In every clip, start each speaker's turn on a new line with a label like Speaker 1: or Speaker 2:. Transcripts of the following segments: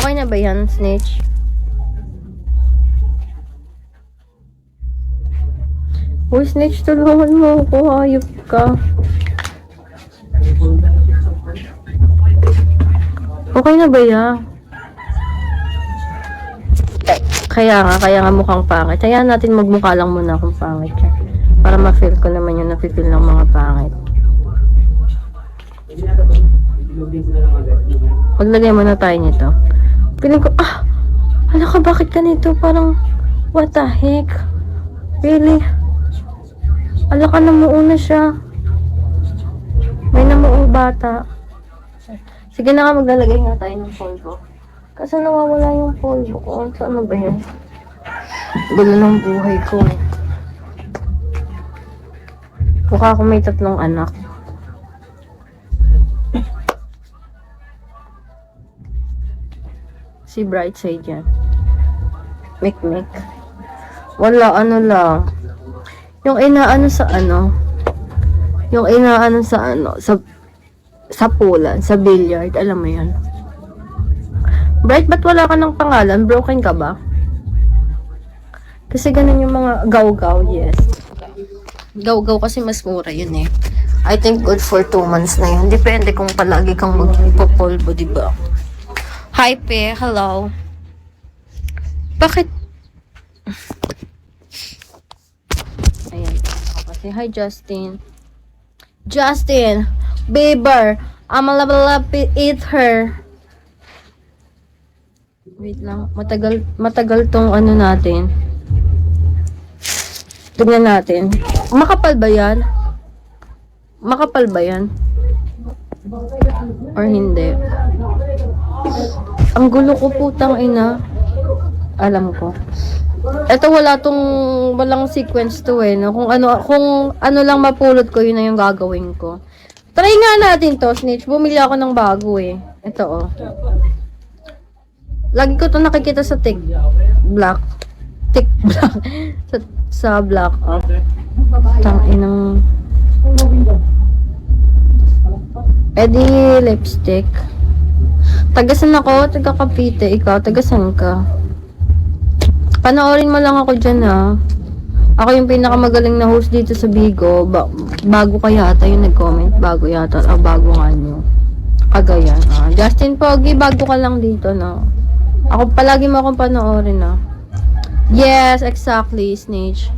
Speaker 1: Okay na ba yan, Snitch? Uy, Snitch, tulungan mo ako. Hayop ka. Okay na ba yan? Kaya nga mukhang pangit. Hayaan natin magmukha lang muna kung pangit siya. Para ma-feel ko naman yung nafe-feel ng mga pangit. Paglagay muna tayo nito. Piling ko, ano ka, bakit ganito? Parang, what the heck? Really? Ala ka, namuuna siya. May namuong bata. Sige na nga, maglalagay nga tayo ng polvo. Kasi nawawala yung polvo ko. Saan ba yan? Gulo ng buhay ko. Mukha ako may 3 anak. Si Brightside yan. Mik-mik. Wala, ano lang. Yung inaano sa ano. Yung inaano sa ano. Sa pulan, sa billiard. Alam mo yan. Bright, ba't wala ka ng pangalan? Broken ka ba? Kasi ganun yung mga gaw-gaw, yes. Gaw-gaw kasi mas mura yun eh. I think good for 2 months na yun. Depende kung palagi kang magpapolvo, diba? Hi, Pe. Hello. Bakit? Ayan. Kasi, hi, Justin. Justin! Bieber! I'ma love eat her. Wait lang. Matagal tong ano natin. Tignan natin. Makapal ba yan? Makapal ba yan? Or hindi? Ang gulo ko, putang ina. Alam ko. Ito walang sequence to eh, no? Kung ano lang mapulot ko, yun na yung gagawin ko. Try nga natin to, Snitch. Bumili ako ng bago eh. Ito oh. Lagi ko to nakikita sa TikBlock. sa black up. Tanginang lipstick. Tagasan ako, taga Cavite. Ikaw, tagasan ka? Panoorin mo lang ako dyan ha. Ako yung pinakamagaling na host dito sa Bigo. Bago ka yata yung nag-comment. Bago yata. Bago nga nyo. Kagayan. Justin Pogi, bago ka lang dito no. Ako palagi mo akong panoorin na. Yes, exactly, Snitch.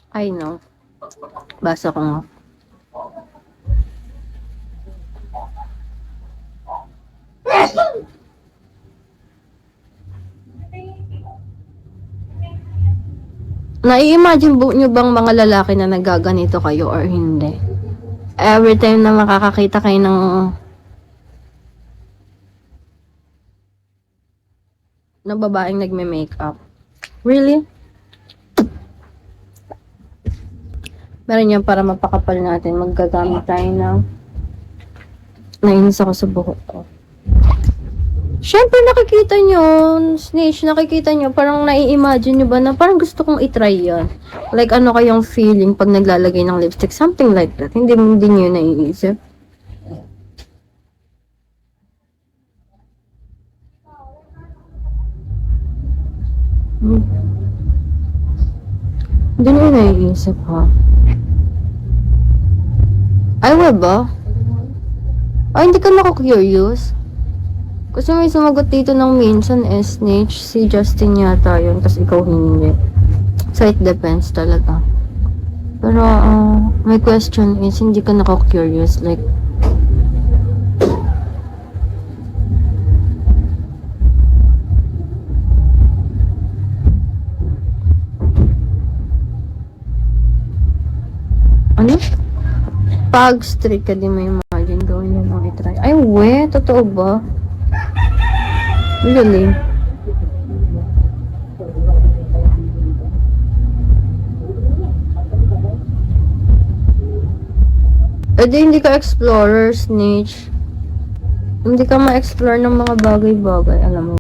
Speaker 1: I know. Basa ko nga. Nai-imagine nyo bang mga lalaki na nagaganito kayo or hindi? Every time na makakakita kayo ng babaeng nagme-makeup. Really? Meron yan para mapakapal natin. Maggagamit tayo ng nainis ako sa buhok ko. Siyempre nakikita nyo, Snitch, nakikita nyo, parang nai-imagine nyo ba na parang gusto kong itry yan. Like ano kayong feeling pag naglalagay ng lipstick, something like that. Hindi nyo naiisip. Hindi nyo naiisip ha. Ay, wala ba? Ay, hindi ka nako-curious. Kasi may sumagot dito ng minsan Snitch, si Justin yata yun, tas ikaw hindi. So it depends talaga. Pero my question is, hindi ka nako-curious, like ano? Pag strict ka di may imagine gawin yun ang itry. Ay, we, totoo ba? Really? Eh di hindi ka explorer, Snitch. Hindi ka ma-explore ng mga bagay-bagay, alam mo.